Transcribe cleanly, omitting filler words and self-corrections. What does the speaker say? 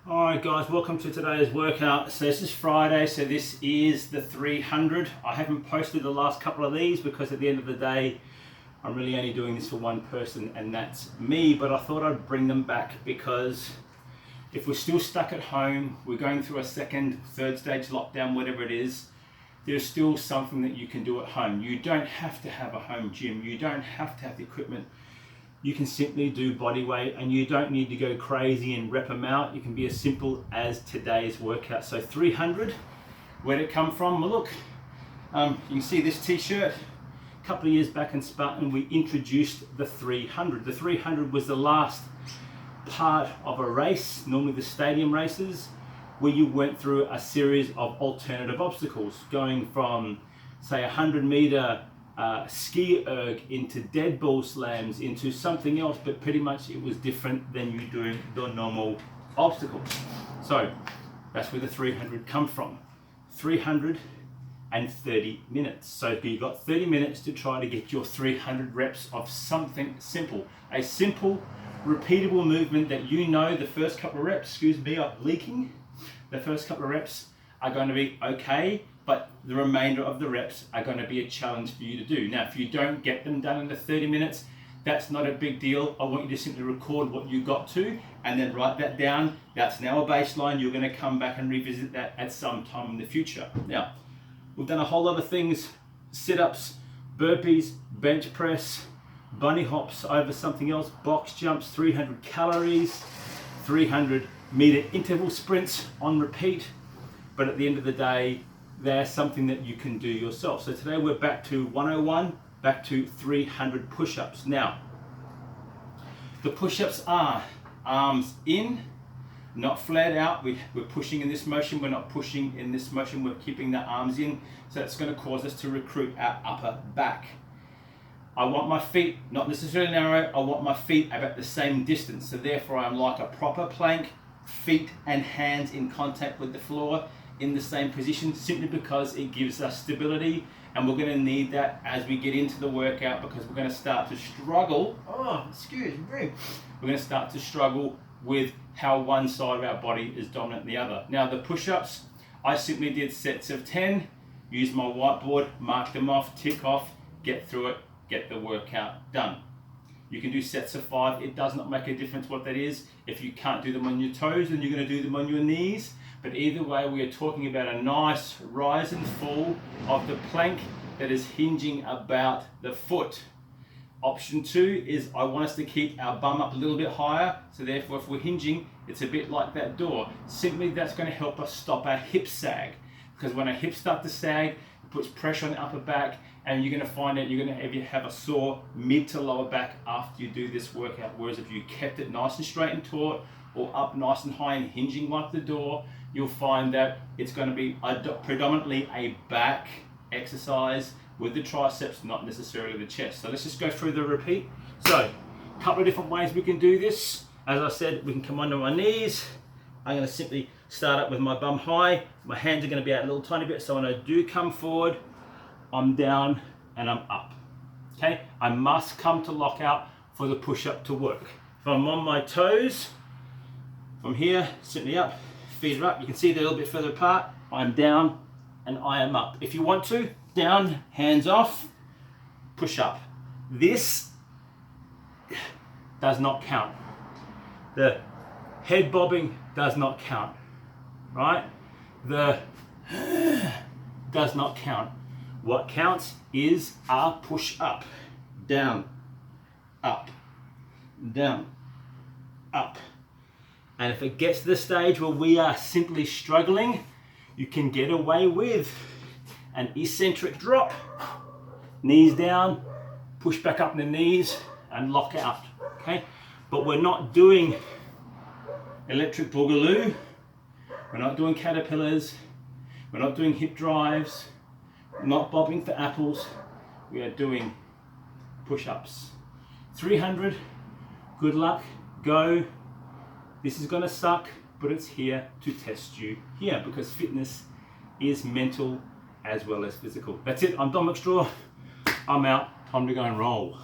Alright guys, welcome to today's workout. So this is Friday, so this is the 300. I haven't posted the last couple of these because at the end of the day, I'm really only doing this for one person and that's me, but I thought I'd bring them back because if we're still stuck at home, we're going through a second, third stage lockdown, whatever it is, there's still something that you can do at home. You don't have to have a home gym. You don't have to have the equipment. You can simply do body weight and you don't need to go crazy and rep them out. You can be as simple as today's workout. So 300, where did it come from? Well, look, you can see this t-shirt. A couple of years back in Spartan, we introduced the 300. The 300 was the last part of a race, normally the stadium races, where you went through a series of alternative obstacles, going from, say, 100-meter ski erg into dead ball slams into something else, but pretty much it was different than you doing the normal obstacles. So that's where the 300 come from. 330 minutes. So you've got 30 minutes to try to get your 300 reps of something simple. A simple, repeatable movement that you know the first couple of reps, excuse me, I'm leaking. The first couple of reps are going to be okay, but the remainder of the reps are going to be a challenge for you to do. Now, if you don't get them done in the 30 minutes, that's not a big deal. I want you to simply record what you got to and then write that down. That's now a baseline. You're going to come back and revisit that at some time in the future. Now, we've done a whole lot of things: sit-ups, burpees, bench press, bunny hops over something else, box jumps, 300 calories, 300-meter interval sprints on repeat. But at the end of the day, they're something that you can do yourself. So today we're back to 101, back to 300 push-ups. Now, the push-ups are arms in, not flared out. We're pushing in this motion, we're not pushing in this motion, we're keeping the arms in. So that's going to cause us to recruit our upper back. I want my feet not necessarily narrow, I want my feet about the same distance. So therefore I'm like a proper plank, feet and hands in contact with the floor in the same position, simply because it gives us stability, and we're going to need that as we get into the workout, because we're going to start to struggle. We're going to start to struggle with how one side of our body is dominant than the other. Now the push-ups, I simply did sets of 10, used my whiteboard, mark them off, tick off, get through it, get the workout done. You can do sets of 5. It does not make a difference what that is. If you can't do them on your toes, then you're going to do them on your knees. But either way, we are talking about a nice rise and fall of the plank that is hinging about the foot. Option 2 is I want us to keep our bum up a little bit higher. So therefore, if we're hinging, it's a bit like that door. Simply, that's going to help us stop our hip sag. Because when our hips start to sag, it puts pressure on the upper back, and you're going to find out you're going to have a sore mid to lower back after you do this workout. Whereas if you kept it nice and straight and taut, or up nice and high and hinging like the door, you'll find that it's going to be predominantly a back exercise with the triceps, not necessarily the chest. So let's just go through the repeat. So a couple of different ways we can do this. As I said, we can come under my knees. I'm going to simply start up with my bum high. My hands are going to be out a little tiny bit, so when I do come forward, I'm down and I'm up. Okay, I must come to lockout for the push-up to work. If I'm on my toes, from here, simply up, feet are up. You can see they're a little bit further apart. I'm down and I am up. If you want to, down, hands off, push up. This does not count. The head bobbing does not count, right? The does not count. What counts is our push up. Down, up, down, up. And if it gets to the stage where we are simply struggling, you can get away with an eccentric drop, knees down, push back up in the knees and lock out, okay? But we're not doing electric boogaloo, we're not doing caterpillars, we're not doing hip drives, we're not bobbing for apples, we are doing push-ups. 300, good luck, go. This is gonna suck, but it's here to test you here, because fitness is mental as well as physical. That's it, I'm Dom McStraw, I'm out, time to go and roll.